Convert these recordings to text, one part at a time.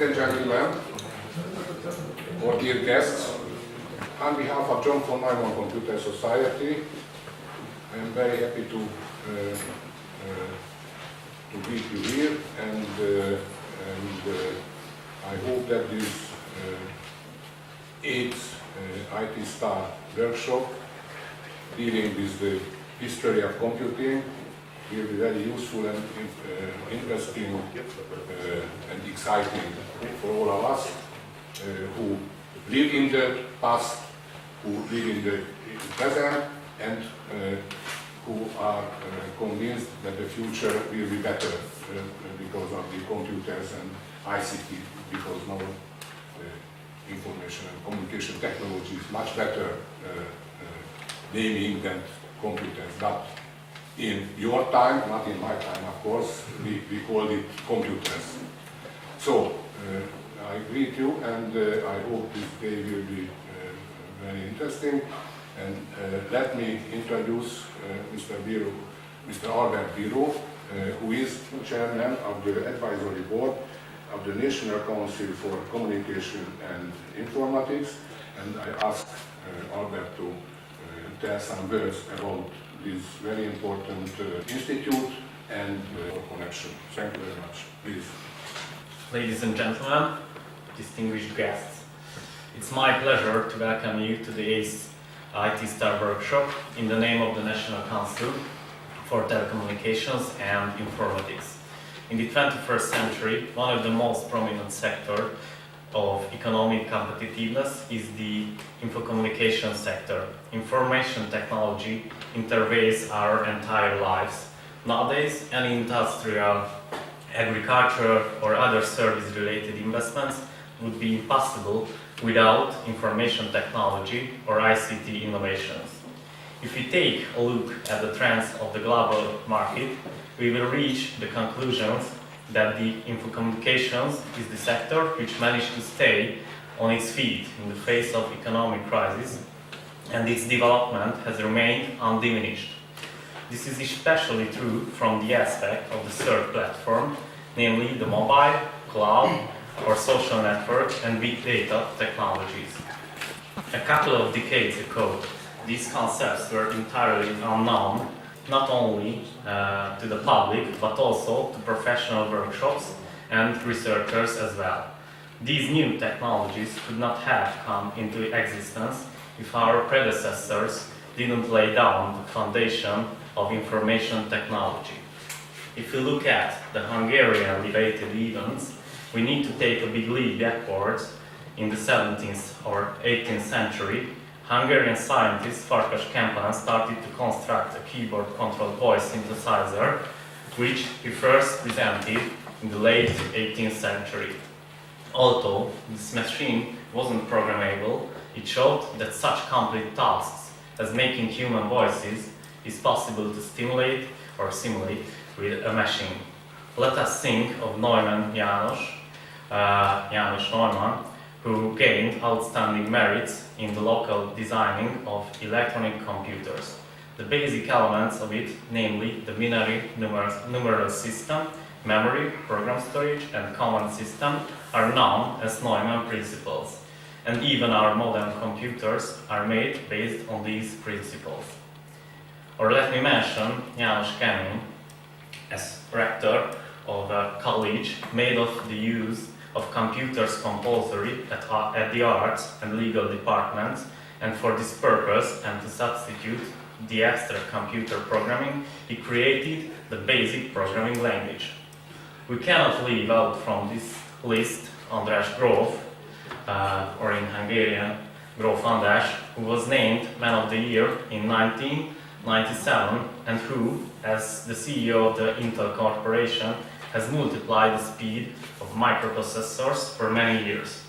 Ladies and gentlemen, or dear guests, on behalf of John von Neumann Computer Society, I am very happy to meet you here, and I hope that this 8th IT Star workshop dealing with the history of computing will be very useful and interesting and exciting for all of us who live in the past, who live in the present, and who are convinced that the future will be better because of the computers and ICT, because now information and communication technology is much better naming than computers. But in your time, not in my time, of course, we called it computers. So I greet you, and I hope this day will be very interesting. And let me introduce Mr. Albert Bíró, who is chairman of the advisory board of the National Council for Communication and Informatics. And I ask Albert to tell some words about this very important institute and connection. Thank you very much. Please. Ladies and gentlemen, distinguished guests, it's my pleasure to welcome you to the 8th IT Star workshop in the name of the National Council for Telecommunications and Informatics. In the 21st century, one of the most prominent sectors of economic competitiveness is the infocommunication sector. Information technology intervenes our entire lives. Nowadays, any industrial, agriculture or other service-related investments would be impossible without information technology or ICT innovations. If we take a look at the trends of the global market, we will reach the conclusions that the infocommunications is the sector which managed to stay on its feet in the face of economic crisis, and its development has remained undiminished. This is especially true from the aspect of the third platform, namely the mobile, cloud, or social network and big data technologies. A couple of decades ago, these concepts were entirely unknown, not only to the public, but also to professional workshops and researchers as well. These new technologies could not have come into existence if our predecessors didn't lay down the foundation of information technology. If we look at the Hungarian-related events, we need to take a big leap backwards. In the 17th or 18th century, Hungarian scientist Farkas Kempelen started to construct a keyboard-controlled voice synthesizer, which he first presented in the late 18th century. Although this machine wasn't programmable, it showed that such complete tasks as making human voices is possible to stimulate or simulate with a machine. Let us think of János Neumann, who gained outstanding merits in the local designing of electronic computers. The basic elements of it, namely the binary numeral system, memory, program storage, and command system, are known as Neumann principles. And even our modern computers are made based on these principles. Or let me mention János Kemény as rector of a college made of the use of computers compulsory at the arts and legal departments, and for this purpose and to substitute the extra computer programming, he created the basic programming language. We cannot leave out from this list András Gróf, or in Hungarian Gróf András, who was named Man of the Year in 1997 and who, as the CEO of the Intel Corporation, has multiplied the speed of microprocessors for many years.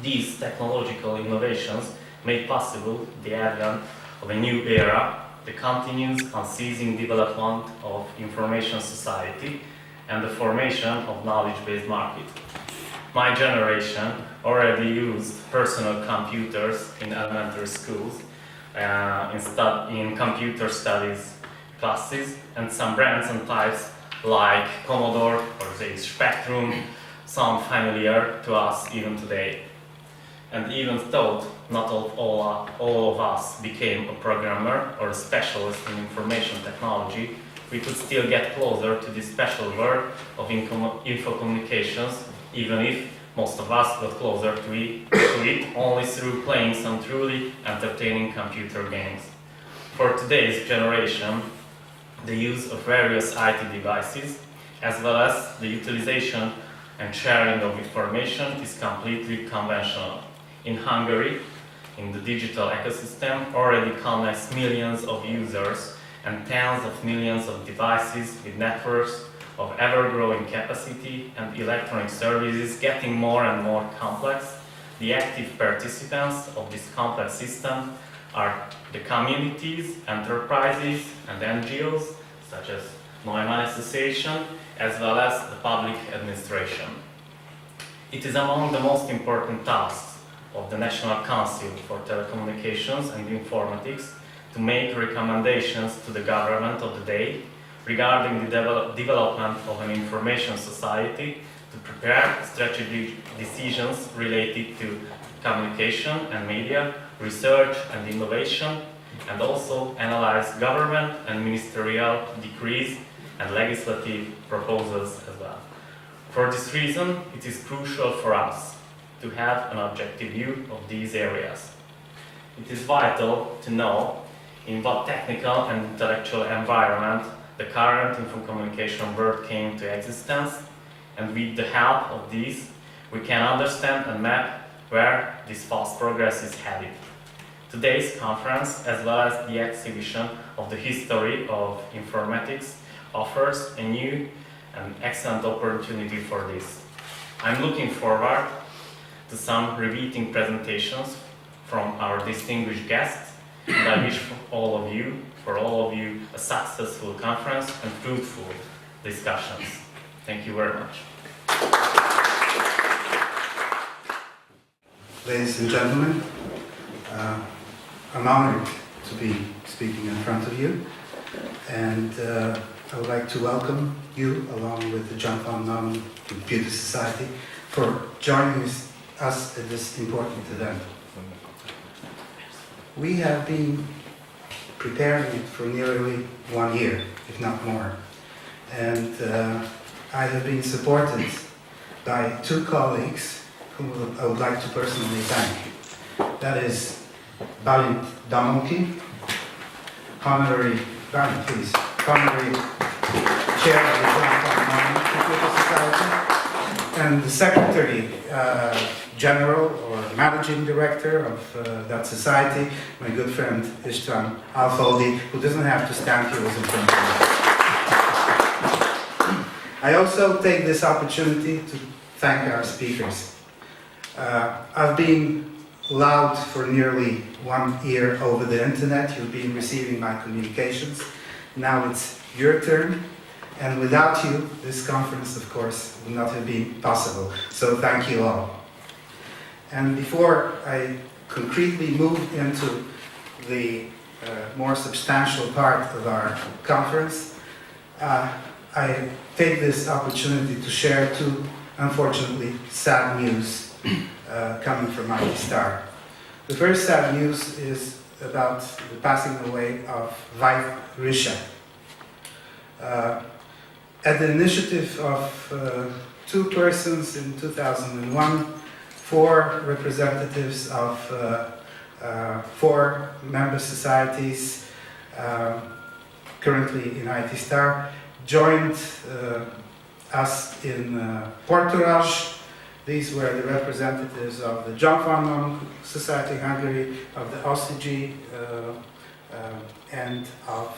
These technological innovations made possible the advent of a new era, the continuous, unceasing development of information society, and the formation of knowledge-based market. My generation already used personal computers in elementary schools, in computer studies classes, and some brands and types like Commodore or the Spectrum, sound familiar to us even today. And even though not all of us became a programmer or a specialist in information technology, we could still get closer to this special world of info communications, even if most of us got closer to it only through playing some truly entertaining computer games. For today's generation, the use of various IT devices, as well as the utilization and sharing of information, is completely conventional. In Hungary, in the digital ecosystem, already connects millions of users and tens of millions of devices with networks of ever-growing capacity and electronic services getting more and more complex. The active participants of this complex system are the communities, enterprises, and NGOs, such as Neumann Association, as well as the public administration. It is among the most important tasks of the National Council for Telecommunications and Informatics to make recommendations to the government of the day regarding the development of an information society, to prepare strategic decisions related to communication and media, research and innovation, and also analyze government and ministerial decrees and legislative proposals as well. For this reason, it is crucial for us to have an objective view of these areas. It is vital to know in what technical and intellectual environment the current info communication world came to existence, and with the help of these, we can understand and map where this fast progress is headed. Today's conference, as well as the exhibition of the history of informatics, offers a new and excellent opportunity for this. I'm looking forward to some riveting presentations from our distinguished guests, and I wish for all of you a successful conference and fruitful discussions. Thank you very much. Ladies and gentlemen, I'm honored to be speaking in front of you, and I would like to welcome you along with the John von Neumann Computer Society for joining us at this important event. We have been preparing it for nearly 1 year, if not more, and I have been supported by 2 colleagues whom I would like to personally thank. That is Balint Damonki, honorary chair of the John von Neumann Computer Society, and the secretary general or managing director of that society, my good friend István Alföldi, who doesn't have to stand here as in front of me. I also take this opportunity to thank our speakers. I've been allowed for nearly 1 year over the internet. You've been receiving my communications. Now it's your turn. And without you, this conference, of course, would not have been possible. So thank you all. And before I concretely move into the more substantial part of our conference, I take this opportunity to share 2, unfortunately, sad news coming from IT Star. The first sad news is about the passing away of Veit Risha. At the initiative of 2 persons in 2001, 4 representatives of 4 member societies currently in IT Star joined us in Portugal. These were the representatives of the John von Neumann Society Hungary, of the OCG, and of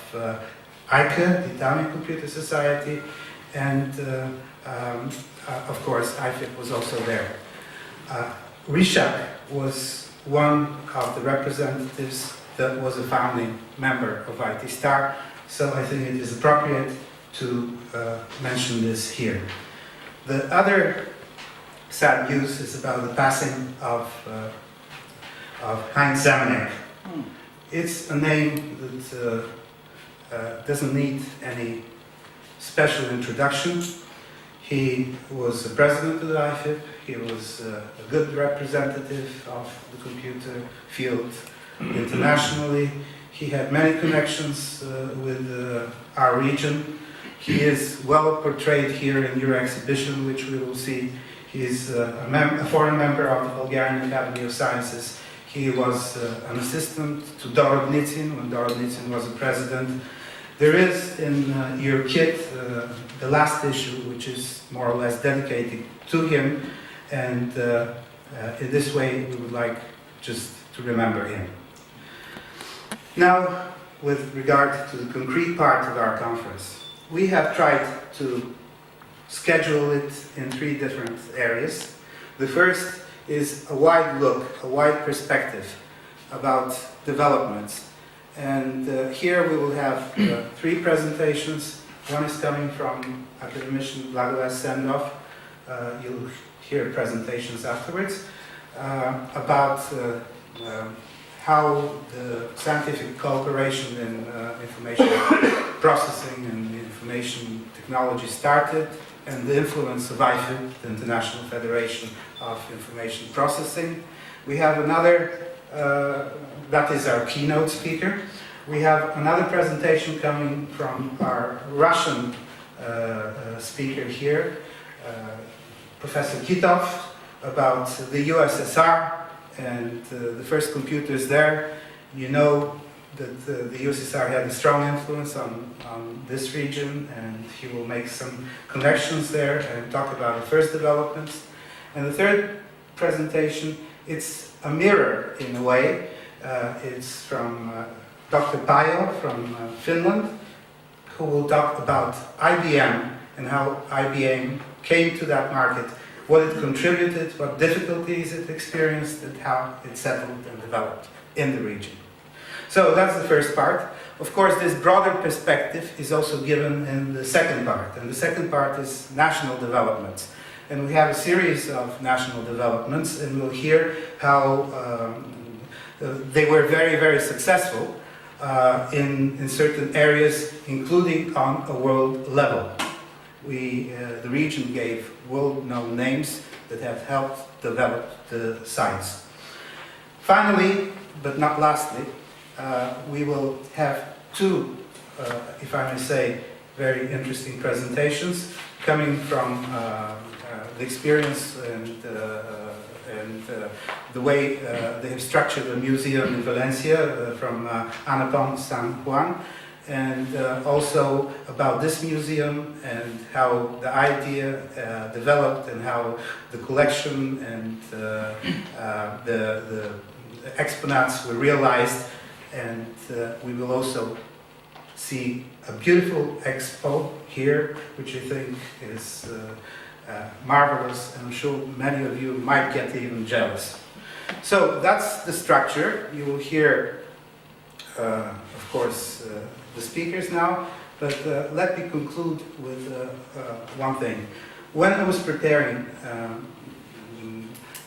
ICA, the Italian Computer Society, and of course IFIP was also there. Risha was one of the representatives that was a founding member of IT Star, so I think it is appropriate to mention this here. The other sad news is about the passing of Heinz Zamenhof. It's a name that doesn't need any special introduction. He was the president of the IFIP. He was a good representative of the computer field internationally. He had many connections with our region. He is well portrayed here in your exhibition, which we will see. He is a foreign member of the Bulgarian Academy of Sciences. He was an assistant to Dorodnitsyn when Dorodnitsyn was a president. There is in your kit the last issue, which is more or less dedicated to him, and in this way we would like just to remember him. Now, with regard to the concrete part of our conference, we have tried to schedule it in 3 different areas. The first is a wide look, a wide perspective about developments. And here we will have 3 presentations. One is coming from academician Blagoslav Sendov. You'll hear presentations afterwards about how the scientific cooperation in information processing and information technology started, and the influence of IFIP, the International Federation of Information Processing. We have another, that is our keynote speaker. We have another presentation coming from our Russian speaker here, Professor Kitov, about the USSR and the first computers there. You know that the USSR had a strong influence on this region, and he will make some connections there and talk about the first developments. And the third presentation, it's a mirror in a way. It's from Dr. Pajo from Finland, who will talk about IBM and how IBM came to that market, what it contributed, what difficulties it experienced, and how it settled and developed in the region. So that's the first part. Of course, this broader perspective is also given in the second part, and the second part is national developments. And we have a series of national developments, and we'll hear how they were very, very successful in certain areas, including on a world level. The region gave world-known names that have helped develop the science. Finally, but not lastly, we will have 2, if I may say, very interesting presentations coming from the experience and the way they have structured a museum in Valencia from Anapam San Juan, and also about this museum and how the idea developed and how the collection and the exponents were realized. And we will also see a beautiful expo here, which I think is marvelous, and I'm sure many of you might get even jealous. So that's the structure. You will hear, of course, the speakers now, but let me conclude with one thing. When I was preparing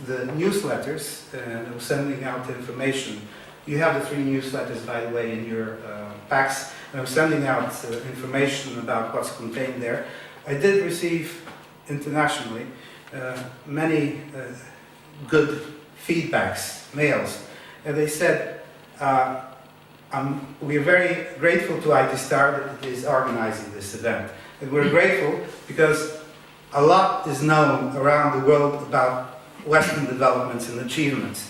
the newsletters and I was sending out information, you have the 3 newsletters, by the way, in your packs, and I was sending out information about what's contained there. I did receive internationally many good feedbacks, mails, and they said, we are very grateful to IT Star that it is organizing this event. And we're grateful because a lot is known around the world about Western developments and achievements,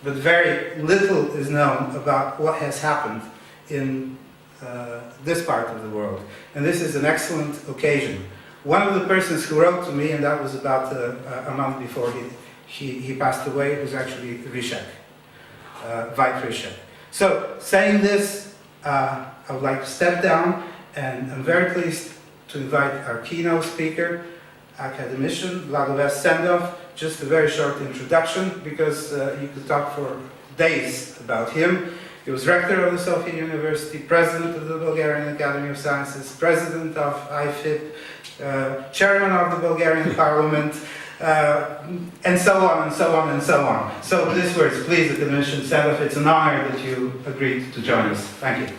but very little is known about what has happened in this part of the world. And this is an excellent occasion. One of the persons who wrote to me, and that was about a month before he passed away, was actually Ryszek, Veit Ryszek. So, saying this, I would like to step down, and I'm very pleased to invite our keynote speaker, academician Blagoslav Sendov. Just a very short introduction, because you could talk for days about him. He was rector of the Sofia University, president of the Bulgarian Academy of Sciences, president of IFIP, chairman of the Bulgarian Parliament, and so on and so on and so on. So with these words, please, academician Sendov, it's an honor that you agreed to join us. Thank you.